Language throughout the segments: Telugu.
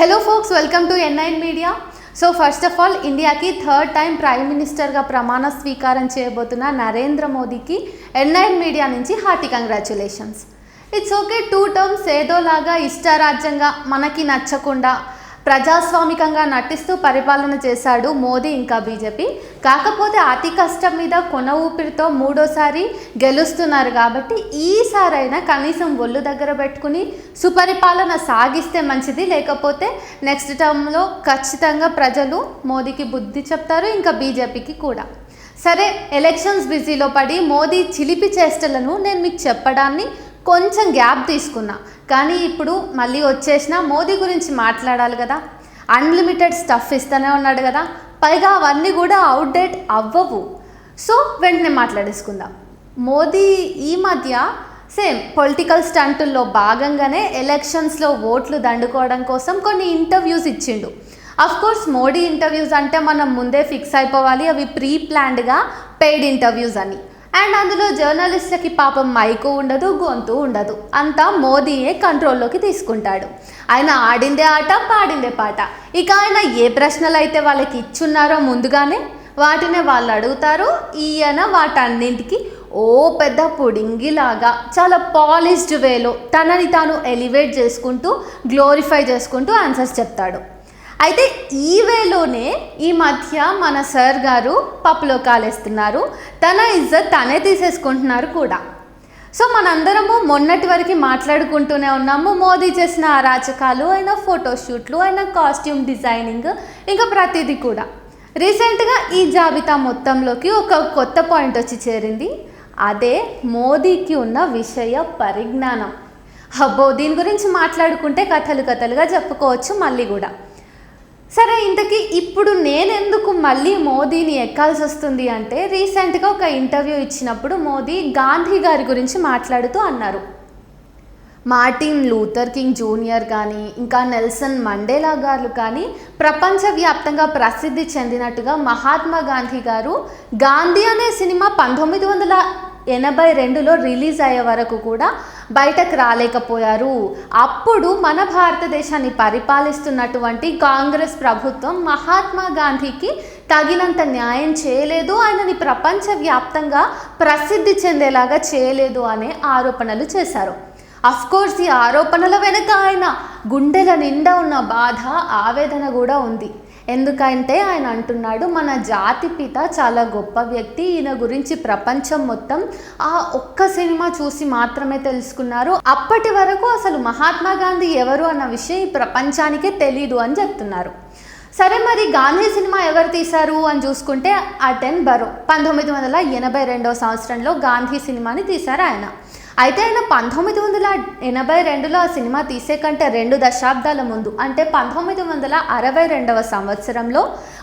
Hello folks, welcome to N9 media. So first of all, ఇండియాకి థర్డ్ టైం ప్రైమ్ మినిస్టర్గా ప్రమాణ స్వీకారం చేయబోతున్న నరేంద్ర మోదీకి N9 మీడియా నుంచి hearty congratulations. It's okay, 2 terms ఏదోలాగా ఇష్టారాజ్యంగా మనకి నచ్చకుండా ప్రజాస్వామికంగా నటిస్తూ పరిపాలన చేశాడు మోదీ ఇంకా బీజేపీ. కాకపోతే అతి కష్టం మీద కొన ఊపిరితో మూడోసారి గెలుస్తున్నారు కాబట్టి ఈసారైనా కనీసం ఒళ్ళు దగ్గర పెట్టుకుని సుపరిపాలన సాగిస్తే మంచిది. లేకపోతే నెక్స్ట్ టర్మ్లో ఖచ్చితంగా ప్రజలు మోదీకి బుద్ధి చెప్తారు, ఇంకా బీజేపీకి కూడా. సరే, ఎలక్షన్స్ బిజీలో పడి మోదీ చిలిపి చేష్టలను నేను మీకు చెప్పడాన్ని కొంచెం గ్యాప్ తీసుకున్నా, కానీ ఇప్పుడు మళ్ళీ వచ్చేసిన మోదీ గురించి మాట్లాడాలి కదా. అన్లిమిటెడ్ స్టఫ్ ఇస్తూనే ఉన్నాడు కదా, పైగా అవన్నీ కూడా అవుట్డేట్ అవ్వవు. సో వెంటనే మాట్లాడేసుకుందాం. మోదీ ఈ మధ్య సేమ్ పొలిటికల్ స్టంటుల్లో భాగంగానే ఎలక్షన్స్లో ఓట్లు దండుకోవడం కోసం కొన్ని ఇంటర్వ్యూస్ ఇచ్చిండు. అఫ్కోర్స్ మోడీ ఇంటర్వ్యూస్ అంటే మనం ముందే ఫిక్స్ అయిపోవాలి, అవి ప్రీ ప్లాన్డ్గా పెయిడ్ ఇంటర్వ్యూస్ అని. అండ్ అందులో జర్నలిస్ట్లకి పాపం మైకు ఉండదు, గొంతు ఉండదు, అంతా మోదీయే కంట్రోల్లోకి తీసుకుంటాడు. ఆయన ఆడిందే ఆట, పాడిందే పాట. ఇక ఆయన ఏ ప్రశ్నలు అయితే వాళ్ళకి ఇచ్చున్నారో ముందుగానే వాటినే వాళ్ళు అడుగుతారు. ఈయన వాటన్నింటికి ఓ పెద్ద పుడింగిలాగా చాలా పాలిష్డ్ వేలో తనని తాను ఎలివేట్ చేసుకుంటూ, గ్లోరిఫై చేసుకుంటూ ఆన్సర్స్ చెప్తాడు. అయితే ఈ వేలోనే ఈ మధ్య మన సార్ గారు పప్పులో కాలేస్తున్నారు, తన ఇజ్జత్ తనే తీసేసుకుంటున్నారు కూడా. సో మనందరము మొన్నటి వరకు మాట్లాడుకుంటూనే ఉన్నాము మోదీ చేసిన అరాచకాలు, అయిన ఫోటోషూట్లు, అయిన కాస్ట్యూమ్ డిజైనింగ్, ఇంకా ప్రతిదీ కూడా. రీసెంట్గా ఈ జాబితా మొత్తంలోకి ఒక కొత్త పాయింట్ వచ్చి చేరింది. అదే మోదీకి ఉన్న విషయ పరిజ్ఞానం. అబ్బో, దీని గురించి మాట్లాడుకుంటే కథలుగా చెప్పుకోవచ్చు మళ్ళీ కూడా. సరే, ఇంతకీ ఇప్పుడు నేనెందుకు మళ్ళీ మోదీని ఎక్కాల్సి వస్తుంది అంటే, రీసెంట్గా ఒక ఇంటర్వ్యూ ఇచ్చినప్పుడు మోదీ గాంధీ గారి గురించి మాట్లాడుతూ అన్నారు. మార్టిన్ లూథర్ కింగ్ జూనియర్ కానీ, ఇంకా నెల్సన్ మండేలా గారు కానీ ప్రపంచవ్యాప్తంగా ప్రసిద్ధి చెందినట్టుగా మహాత్మా గాంధీ గారు గాంధీ అనే సినిమా 1982లో రిలీజ్ అయ్యే వరకు కూడా బయటకు రాలేకపోయారు. అప్పుడు మన భారతదేశాన్ని పరిపాలిస్తున్నటువంటి కాంగ్రెస్ ప్రభుత్వం మహాత్మా గాంధీకి తగినంత న్యాయం చేయలేదు, ఆయనని ప్రపంచవ్యాప్తంగా ప్రసిద్ధి చెందేలాగా చేయలేదు అనే ఆరోపణలు చేశారు. అఫ్కోర్స్ ఈ ఆరోపణల వెనుక ఆయన గుండెల నిండా ఉన్న బాధ, ఆవేదన కూడా ఉంది. ఎందుకంటే ఆయన అంటున్నాడు, మన జాతి పిత చాలా గొప్ప వ్యక్తి, ఈయన గురించి ప్రపంచం మొత్తం ఆ ఒక్క సినిమా చూసి మాత్రమే తెలుసుకున్నారు, అప్పటి వరకు అసలు మహాత్మా గాంధీ ఎవరు అన్న విషయం ఈ ప్రపంచానికే తెలీదు అని చెప్తున్నారు. సరే, మరి గాంధీ సినిమా ఎవరు తీశారు అని చూసుకుంటే అటెన్ బరో 1982 సంవత్సరంలో గాంధీ సినిమాని తీశారు ఆయన. అయితే ఆయన 1982లో ఆ సినిమా తీసే కంటే 2 దశాబ్దాల ముందు, అంటే 1962 సంవత్సరంలో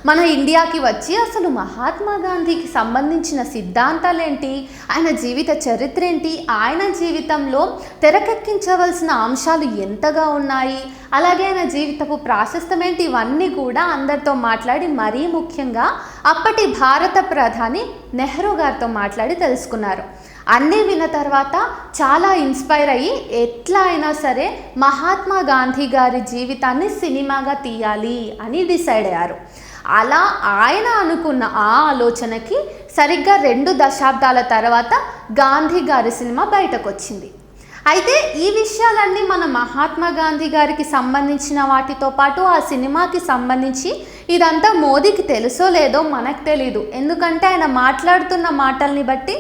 మన ఇండియాకి వచ్చి అసలు మహాత్మా గాంధీకి సంబంధించిన సిద్ధాంతాలేంటి, ఆయన జీవిత చరిత్ర ఏంటి, ఆయన జీవితంలో తెరకెక్కించవలసిన అంశాలు ఎంతగా ఉన్నాయి, అలాగే ఆయన జీవితపు ప్రాశస్త్యం ఏంటి, ఇవన్నీ కూడా అందరితో మాట్లాడి, మరీ ముఖ్యంగా అప్పటి భారత ప్రధాని నెహ్రూ గారితో మాట్లాడి తెలుసుకున్నారు. అన్నీ విన్న తర్వాత చాలా ఇన్స్పైర్ అయ్యి ఎట్లా అయినా సరే మహాత్మా గాంధీ గారి జీవితాన్ని సినిమాగా తీయాలి అని డిసైడ్ అయ్యారు. అలా ఆయన అనుకున్న ఆ ఆలోచనకి సరిగ్గా 2 దశాబ్దాల తర్వాత గాంధీ గారి సినిమా బయటకు వచ్చింది. అయితే ఈ విషయాలన్నీ మన మహాత్మా గాంధీ గారికి సంబంధించిన వాటితో పాటు ఆ సినిమాకి సంబంధించి ఇదంతా మోదీకి తెలుసో లేదో మనకు తెలీదు. ఎందుకంటే ఆయన మాట్లాడుతున్న మాటల్ని బట్టి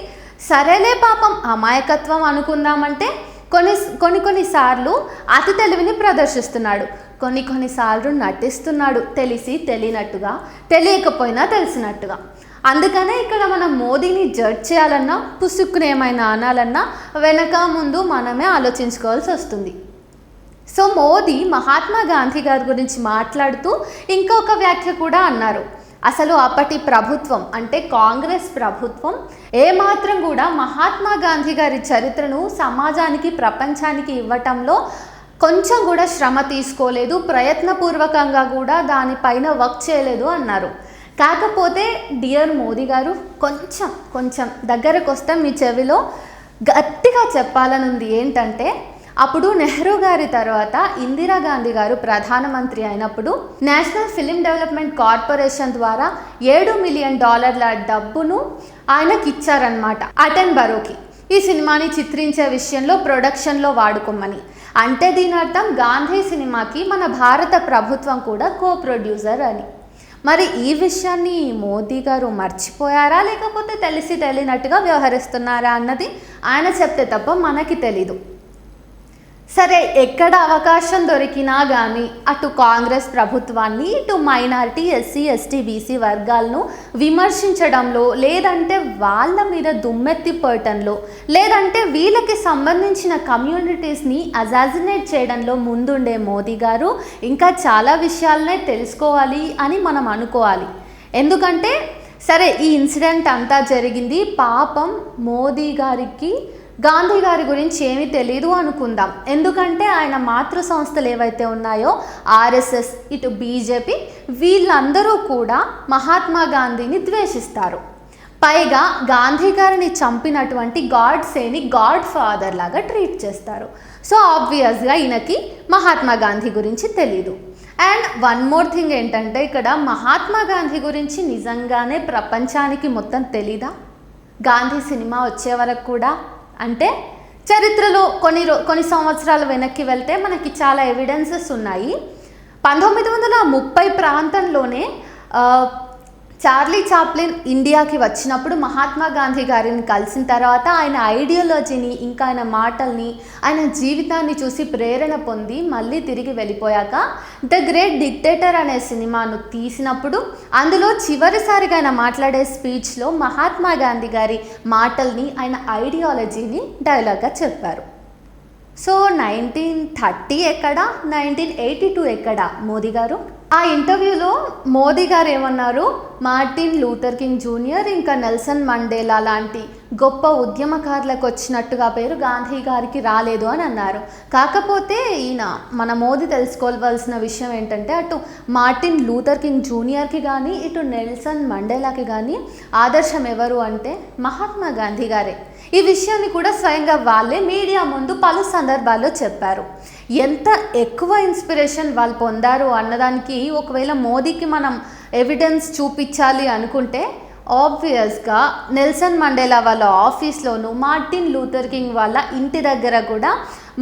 సరేలే పాపం అమాయకత్వం అనుకుందామంటే కొన్నిసార్లు అతి తెలివిని ప్రదర్శిస్తున్నాడు, కొన్నిసార్లు నటిస్తున్నాడు, తెలిసి తెలియనట్టుగా, తెలియకపోయినా తెలిసినట్టుగా. అందుకనే ఇక్కడ మనం మోదీని జడ్జ్ చేయాలన్నా, పుసుక్కుని ఏమైనా అనాలన్నా వెనక ముందు మనమే ఆలోచించుకోవాల్సి వస్తుంది. సో మోదీ మహాత్మా గాంధీ గారి గురించి మాట్లాడుతూ ఇంకొక వ్యాఖ్య కూడా అన్నారు. అసలు అప్పటి ప్రభుత్వం అంటే కాంగ్రెస్ ప్రభుత్వం ఏమాత్రం కూడా మహాత్మా గాంధీ గారి చరిత్రను సమాజానికి, ప్రపంచానికి ఇవ్వటంలో కొంచెం కూడా శ్రమ తీసుకోలేదు, ప్రయత్నపూర్వకంగా కూడా దానిపైన వర్క్ చేయలేదు అన్నారు. కాకపోతే డియర్ మోదీ గారు, కొంచెం దగ్గరకు వస్తే మీ చెవిలో గట్టిగా చెప్పాలనుంది ఏంటంటే, అప్పుడు నెహ్రూ గారి తర్వాత ఇందిరాగాంధీ గారు ప్రధానమంత్రి అయినప్పుడు నేషనల్ ఫిలిం డెవలప్మెంట్ కార్పొరేషన్ ద్వారా $7 మిలియన్ డబ్బును ఆయనకి ఇచ్చారనమాట అటెన్బరోకి ఈ సినిమాని చిత్రించే విషయంలో ప్రొడక్షన్లో వాడుకోమని. అంటే దీని అర్థం గాంధీ సినిమాకి మన భారత ప్రభుత్వం కూడా కో ప్రొడ్యూసర్ అని. మరి ఈ విషయాన్ని మోదీ గారు మర్చిపోయారా లేకపోతే తెలిసి తెలియనట్టుగా వ్యవహరిస్తున్నారా అన్నది ఆయన చెప్తే తప్ప మనకి తెలీదు. సరే, ఎక్కడ అవకాశం దొరికినా కానీ అటు కాంగ్రెస్ ప్రభుత్వాన్ని ఇటు మైనారిటీ ఎస్సీ ఎస్టీ బీసీ వర్గాలను విమర్శించడంలో, లేదంటే వాళ్ళ మీద దుమ్మెత్తిపోయటంలో, లేదంటే వీళ్ళకి సంబంధించిన కమ్యూనిటీస్ని అసాసినేట్ చేయడంలో ముందుండే మోదీ గారు ఇంకా చాలా విషయాలనే తెలుసుకోవాలి అని మనం అనుకోవాలి. ఎందుకంటే సరే, ఈ ఇన్సిడెంట్ అంతా జరిగింది, పాపం మోదీ గారికి గాంధీ గారి గురించి ఏమీ తెలియదు అనుకుందాం. ఎందుకంటే ఆయన మాతృ సంస్థలు ఏవైతే ఉన్నాయో ఆర్ఎస్ఎస్ ఇటు బీజేపీ వీళ్ళందరూ కూడా మహాత్మా గాంధీని ద్వేషిస్తారు. పైగా గాంధీ గారిని చంపినటువంటి గాడ్సేని గాడ్ ఫాదర్ లాగా ట్రీట్ చేస్తారు. సో ఆబ్వియస్గా ఈయనకి మహాత్మా గాంధీ గురించి తెలీదు. అండ్ వన్ మోర్ థింగ్ ఏంటంటే ఇక్కడ మహాత్మా గాంధీ గురించి నిజంగానే ప్రపంచానికి మొత్తం తెలీదా? గాంధీ సినిమా వచ్చే వరకు కూడా. అంటే చరిత్రలో కొన్ని సంవత్సరాల వెనక్కి వెళ్తే మనకి చాలా ఎవిడెన్సెస్ ఉన్నాయి. 1930 ప్రాంతంలోనే చార్లీ చాప్లిన్ ఇండియాకి వచ్చినప్పుడు మహాత్మా గాంధీ గారిని కలిసిన తర్వాత ఆయన ఐడియాలజీని, ఇంకా ఆయన మాటల్ని, ఆయన జీవితాన్ని చూసి ప్రేరణ పొంది మళ్ళీ తిరిగి వెళ్ళిపోయాక ద గ్రేట్ డిక్టేటర్ అనే సినిమాను తీసినప్పుడు అందులో చివరిసారిగా ఆయన మాట్లాడే స్పీచ్లో మహాత్మా గాంధీ గారి మాటల్ని, ఆయన ఐడియాలజీని డైలాగ్గా చెప్పారు. సో 1930 ఎక్కడ, 1982 ఎక్కడ మోదీ గారు? ఆ ఇంటర్వ్యూలో మోదీ గారు ఏమన్నారు, మార్టిన్ లూథర్ కింగ్ జూనియర్ ఇంకా నెల్సన్ మండేలా లాంటి గొప్ప ఉద్యమకారులకు వచ్చినట్టుగా పేరు గాంధీ గారికి రాలేదు అని అన్నారు. కాకపోతే మన మోదీ తెలుసుకోవాల్సిన విషయం ఏంటంటే అటు మార్టిన్ లూథర్ కింగ్ జూనియర్కి కానీ ఇటు నెల్సన్ మండేలాకి కానీ ఆదర్శం ఎవరు అంటే మహాత్మా గాంధీ గారే. ఈ విషయాన్ని కూడా స్వయంగా వాళ్ళే మీడియా ముందు పలు సందర్భాల్లో చెప్పారు. ఎంత ఎక్కువ ఇన్స్పిరేషన్ వాళ్ళు పొందారు అన్నదానికి ఒకవేళ మోదీకి మనం ఎవిడెన్స్ చూపించాలి అనుకుంటే ఆబ్వియస్గా నెల్సన్ మండేలా వాళ్ళ ఆఫీస్లోను, మార్టిన్ లూథర్ కింగ్ వాళ్ళ ఇంటి దగ్గర కూడా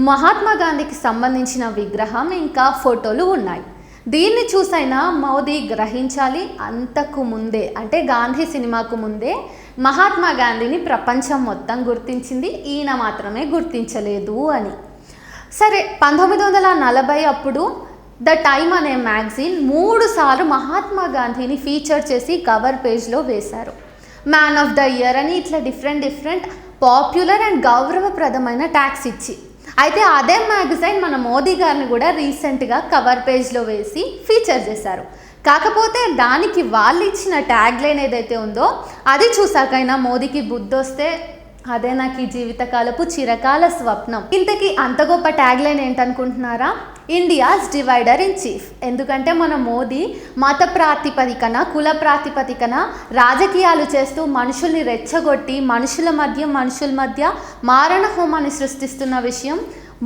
మహాత్మా గాంధీకి సంబంధించిన విగ్రహం ఇంకా ఫోటోలు ఉన్నాయి. దీన్ని చూసైనా మోదీ గ్రహించాలి, అంతకు ముందే అంటే గాంధీ సినిమాకు ముందే మహాత్మా గాంధీని ప్రపంచం మొత్తం గుర్తించింది, ఈయన మాత్రమే గుర్తించలేదు అని. సరే, 1940 అప్పుడు ద టైమ్ అనే మ్యాగజైన్ 3 సార్లు మహాత్మా గాంధీని ఫీచర్ చేసి కవర్ పేజ్లో వేశారు. మ్యాన్ ఆఫ్ ద ఇయర్ అని ఇట్లా డిఫరెంట్ పాపులర్ అండ్ గౌరవప్రదమైన ట్యాగ్స్ ఇచ్చి. అయితే అదే మ్యాగజైన్ మన మోదీ గారిని కూడా రీసెంట్గా కవర్ పేజ్లో వేసి ఫీచర్ చేశారు. కాకపోతే దానికి వాళ్ళు ఇచ్చిన ట్యాగ్ లైన్ ఏదైతే ఉందో అది చూసాకైనా మోదీకి బుద్ధి వస్తే అదే నాకు ఈ జీవితకాలపు చిరకాల స్వప్నం. ఇంతకీ అంత గొప్ప ట్యాగ్ లైన్ ఏంటనుకుంటున్నారా? India's divider in chief. ఎందుకంటే మన మోదీ మత ప్రాతిపదికన, కుల ప్రాతిపదికన రాజకీయాలు చేస్తూ మనుషుల్ని రెచ్చగొట్టి మనుషుల మధ్య మారణ హోమాన్ని సృష్టిస్తున్న విషయం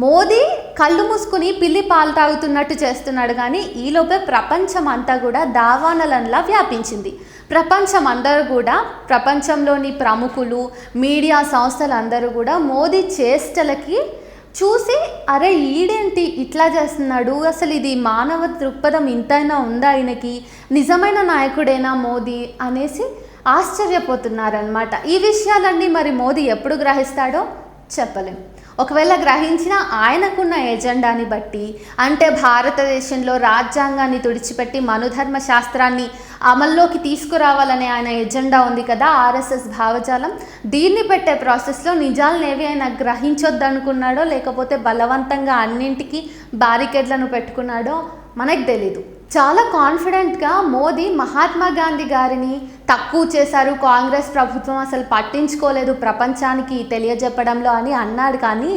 మోదీ కళ్ళు మూసుకుని పిల్లి పాలు తాగుతున్నట్టు చేస్తున్నాడు. కానీ ఈలోపే ప్రపంచం అంతా కూడా దావానలంలా వ్యాపించింది. ప్రపంచంలోని ప్రముఖులు, మీడియా సంస్థలందరూ కూడా మోదీ చేష్టలకి చూసి అరే ఈడేంటి ఇట్లా చేస్తున్నాడు, అసలు ఇది మానవ దృక్పథం ఇంతైనా ఉందా, ఆయనకి నిజమైన నాయకుడేనా మోదీ అనేసి ఆశ్చర్యపోతున్నారనమాట. ఈ విషయాలన్నీ మరి మోదీ ఎప్పుడు గ్రహిస్తాడో చెప్పలేం. ఒకవేళ గ్రహించిన ఆయనకున్న ఎజెండాని బట్టి, అంటే భారతదేశంలో రాజ్యాంగాన్ని తుడిచిపెట్టి మనుధర్మ శాస్త్రాన్ని అమల్లోకి తీసుకురావాలనే ఆయన ఎజెండా ఉంది కదా, ఆర్ఎస్ఎస్ భావజాలం, దీన్ని పెట్టే ప్రాసెస్లో నిజాలనేవి ఆయన గ్రహించొద్దనుకున్నాడో లేకపోతే బలవంతంగా అన్నింటికి బారికేడ్లను పెట్టుకున్నాడో మనకు తెలీదు. చాలా కాన్ఫిడెంట్గా మోదీ మహాత్మా గాంధీ గారిని తక్కువ చేశారు, కాంగ్రెస్ ప్రభుత్వం అసలు పట్టించుకోలేదు ప్రపంచానికి తెలియజెప్పడంలో అని అన్నాడు. కానీ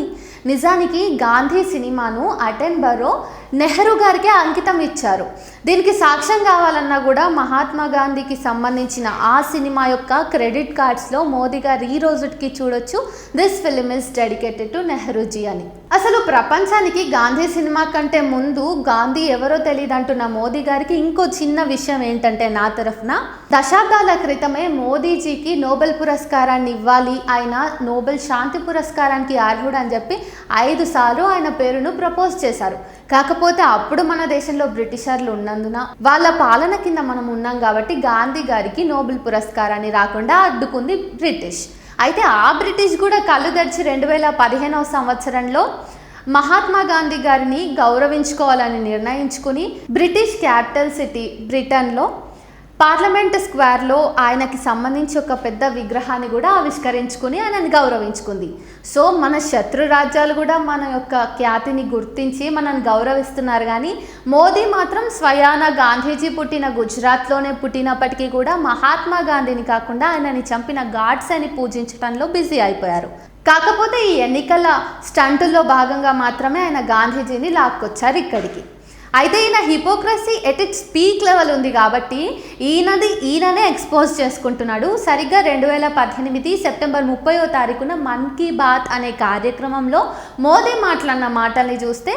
నిజానికి గాంధీ సినిమాను అటెన్బరో నెహ్రూ గారికి అంకితం ఇచ్చారు. దీనికి సాక్ష్యం కావాలన్నా కూడా మహాత్మా గాంధీకి సంబంధించిన ఆ సినిమా యొక్క క్రెడిట్ కార్డ్స్లో మోదీ గారు ఈ రోజుకి చూడొచ్చు, this film is dedicated to Nehruji అని. అసలు ప్రపంచానికి గాంధీ సినిమా కంటే ముందు గాంధీ ఎవరో తెలియదు అంటున్న మోదీ గారికి ఇంకో చిన్న విషయం ఏంటంటే, నా తరఫున దశాబ్దాల క్రితమే మోదీజీకి నోబెల్ పురస్కారాన్ని ఇవ్వాలి, ఆయన నోబెల్ శాంతి పురస్కారానికి అర్హుడు అని చెప్పి 5 సార్లు ఆయన పేరును ప్రపోజ్ చేశారు. కాకపోతే అప్పుడు మన దేశంలో బ్రిటిషర్లు ఉన్నందున వాళ్ళ పాలన కింద మనం ఉన్నాం కాబట్టి గాంధీ గారికి నోబెల్ పురస్కారాన్ని రాకుండా అడ్డుకుంది బ్రిటిష్. అయితే ఆ బ్రిటిష్ కూడా కళ్ళు తెరిచి 2015వ సంవత్సరంలో మహాత్మా గాంధీ గారిని గౌరవించుకోవాలని నిర్ణయించుకుని బ్రిటిష్ క్యాపిటల్ సిటీ బ్రిటన్లో పార్లమెంట్ స్క్వేర్లో ఆయనకి సంబంధించి ఒక పెద్ద విగ్రహాన్ని కూడా ఆవిష్కరించుకుని ఆయనని గౌరవించుకుంది. సో మన శత్రు రాజ్యాలు కూడా మన యొక్క ఖ్యాతిని గుర్తించి మనల్ని గౌరవిస్తున్నారు. కానీ మోదీ మాత్రం స్వయాన గాంధీజీ పుట్టిన గుజరాత్లోనే పుట్టినప్పటికీ కూడా మహాత్మా గాంధీని కాకుండా ఆయనని చంపిన గాడ్స్ అని పూజించడంలో బిజీ అయిపోయారు. కాకపోతే ఈ ఎన్నికల స్టంటుల్లో భాగంగా మాత్రమే ఆయన గాంధీజీని లాక్కొచ్చారు ఇక్కడికి. అయితే ఈయన hypocrisy at its peak level ఉంది కాబట్టి ఈయననే ఎక్స్పోజ్ చేసుకుంటున్నాడు. సరిగ్గా 2018 సెప్టెంబర్ 30వ తారీఖున మన్ కీ బాత్ అనే కార్యక్రమంలో మోదీ మాట్లాడిన మాటల్ని చూస్తే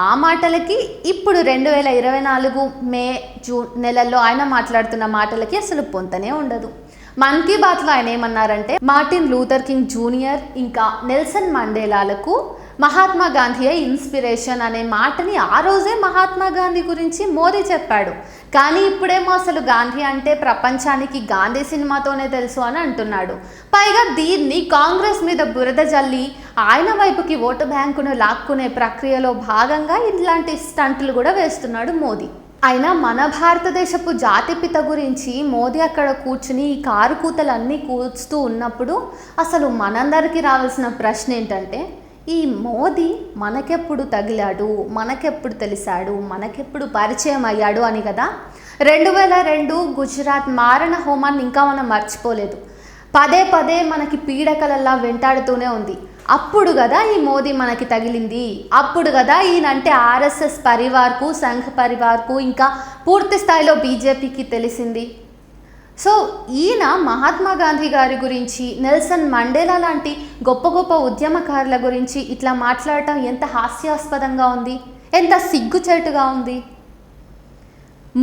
ఆ మాటలకి ఇప్పుడు 2024 మే జూన్ నెలల్లో ఆయన మాట్లాడుతున్న మాటలకి అసలు పొంతనే ఉండదు. మన్ కీ బాత్లో ఆయన ఏమన్నారంటే, మార్టిన్ లూథర్ కింగ్ జూనియర్ ఇంకా నెల్సన్ మండేలాలకు మహాత్మా గాంధీయే ఇన్స్పిరేషన్ అనే మాటని ఆ రోజే మహాత్మా గాంధీ గురించి మోదీ చెప్పాడు. కానీ ఇప్పుడేమో అసలు గాంధీ అంటే ప్రపంచానికి గాంధీ సినిమాతోనే తెలుసు అని అంటున్నాడు. పైగా దీన్ని కాంగ్రెస్ మీద బురద జల్లి ఆయన వైపుకి ఓటు బ్యాంకును లాక్కునే ప్రక్రియలో భాగంగా ఇలాంటి స్టంట్లు కూడా వేస్తున్నాడు మోదీ. అయినా మన భారతదేశపు జాతిపిత గురించి మోదీ అక్కడ కూర్చుని ఈ కారు కూతలన్నీ కూర్చుతూ ఉన్నప్పుడు అసలు మనందరికీ రావాల్సిన ప్రశ్న ఏంటంటే, ఈ మోదీ మనకెప్పుడు తగిలాడు, మనకెప్పుడు తెలిసాడు, మనకెప్పుడు పరిచయం అయ్యాడు అని కదా. 2002 గుజరాత్ మారణ హోమాన్ని ఇంకా మనం మర్చిపోలేదు. పదే మనకి పీడకలల్లా వెంటాడుతూనే ఉంది. అప్పుడు కదా ఈ మోదీ మనకి తగిలింది. అప్పుడు కదా ఈయనంటే ఆర్ఎస్ఎస్ పరివార్కు, సంఘ్ పరివార్కు, ఇంకా పూర్తి స్థాయిలో బీజేపీకి తెలిసింది. సో ఈయన మహాత్మా గాంధీ గారి గురించి, నెల్సన్ మండేలా లాంటి గొప్ప ఉద్యమకారుల గురించి ఇట్లా మాట్లాడటం ఎంత హాస్యాస్పదంగా ఉంది, ఎంత సిగ్గుచేటుగా ఉంది.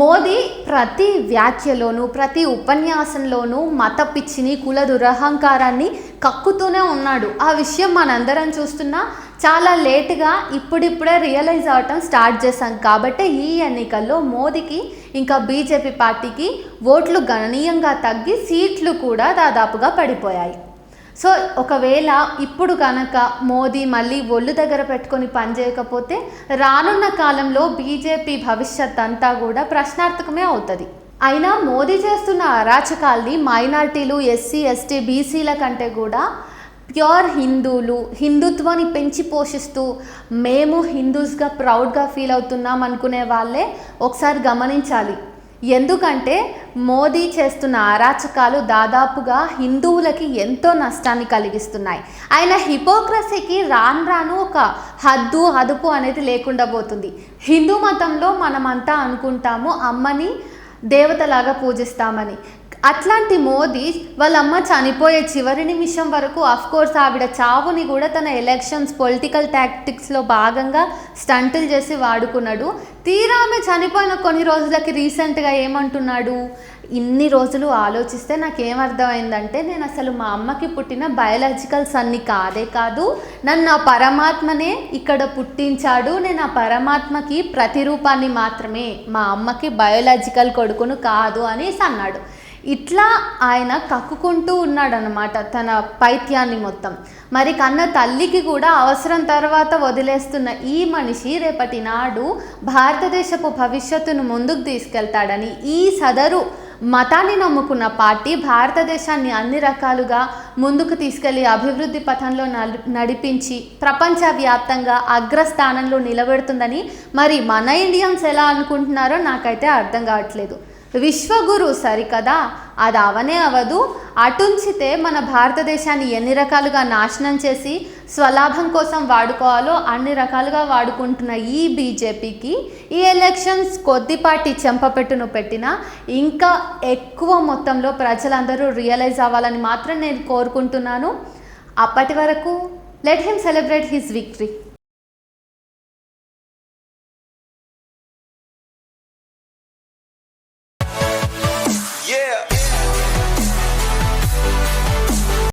మోదీ ప్రతి వ్యాఖ్యలోనూ ప్రతి ఉపన్యాసంలోనూ మత పిచ్చిని, కుల దురహంకారాన్ని కక్కుతూనే ఉన్నాడు. ఆ విషయం మనందరం చూస్తున్నా చాలా లేటుగా ఇప్పుడిప్పుడే రియలైజ్ అవటం స్టార్ట్ చేశాం. కాబట్టి ఈ ఎన్నికల్లో మోదీకి ఇంకా బీజేపీ పార్టీకి ఓట్లు గణనీయంగా తగ్గి సీట్లు కూడా దాదాపుగా పడిపోయాయి. సో ఒకవేళ ఇప్పుడు కనుక మోదీ మళ్ళీ ఒళ్ళు దగ్గర పెట్టుకొని పనిచేయకపోతే రానున్న కాలంలో బీజేపీ భవిష్యత్ అంతా కూడా ప్రశ్నార్థకమే అవుతుంది. అయినా మోదీ చేస్తున్న అరాచకాల్ని మైనారిటీలు, ఎస్సీ, ఎస్టీ, బీసీల కంటే కూడా ప్యూర్ హిందువులు, హిందుత్వాన్ని పెంచి పోషిస్తూ మేము హిందూస్గా ప్రౌడ్గా ఫీల్ అవుతున్నాం అనుకునే వాళ్ళే ఒకసారి గమనించాలి. ఎందుకంటే మోదీ చేస్తున్న అరాచకాలు దాదాపుగా హిందువులకి ఎంతో నష్టాన్ని కలిగిస్తున్నాయి. ఆయన హిపోక్రసీకి రాను ఒక హద్దు అదుపు అనేది లేకుండా పోతుంది. హిందూ మతంలో మనమంతా అనుకుంటాము అమ్మని దేవతలాగా పూజిస్తామని. అట్లాంటి మోదీ వాళ్ళమ్మ చనిపోయే చివరి నిమిషం వరకు అఫ్కోర్స్ ఆవిడ చావుని కూడా తన ఎలక్షన్స్ పొలిటికల్ టాక్టిక్స్లో భాగంగా స్టంటులు చేసి వాడుకున్నాడు. తీరా ఆమె చనిపోయిన కొన్ని రోజులకి రీసెంట్గా ఏమంటున్నాడు, ఇన్ని రోజులు ఆలోచిస్తే నాకేమర్థమైందంటే నేను అసలు మా అమ్మకి పుట్టిన బయాలజికల్ సన్ని కాదు, నన్ను ఆ పరమాత్మనే ఇక్కడ పుట్టించాడు, నేను ఆ పరమాత్మకి ప్రతిరూపాన్ని మాత్రమే, మా అమ్మకి బయాలజికల్ కొడుకును కాదు అనేసి అన్నాడు. ఇట్లా ఆయన కక్కుకుంటూ ఉన్నాడనమాట తన పైత్యాన్ని మొత్తం. మరి కన్న తల్లికి కూడా అవసరం తర్వాత వదిలేస్తున్న ఈ మనిషి రేపటి నాడు భారతదేశపు భవిష్యత్తును ముందుకు తీసుకెళ్తాడని, ఈ సదరు మతాన్ని నమ్ముకున్న పార్టీ భారతదేశాన్ని అన్ని రకాలుగా ముందుకు తీసుకెళ్లి అభివృద్ధి పథంలో నడిపించి ప్రపంచవ్యాప్తంగా అగ్రస్థానంలో నిలబెడుతుందని మరి మన ఇండియన్స్ ఎలా అనుకుంటున్నారో నాకైతే అర్థం కావట్లేదు. విశ్వగురు సరికదా, అది అవనే అవదు. అటుంచితే మన భారతదేశాన్ని ఎన్ని రకాలుగా నాశనం చేసి స్వలాభం కోసం వాడుకోవాలో అన్ని రకాలుగా వాడుకుంటున్న ఈ బీజేపీకి ఈ ఎలక్షన్స్ కొద్దిపాటి చెంపపెట్టును పెట్టినా ఇంకా ఎక్కువ మొత్తంలో ప్రజలందరూ రియలైజ్ అవ్వాలని మాత్రం నేను కోరుకుంటున్నాను. అప్పటి వరకు let him celebrate his victory.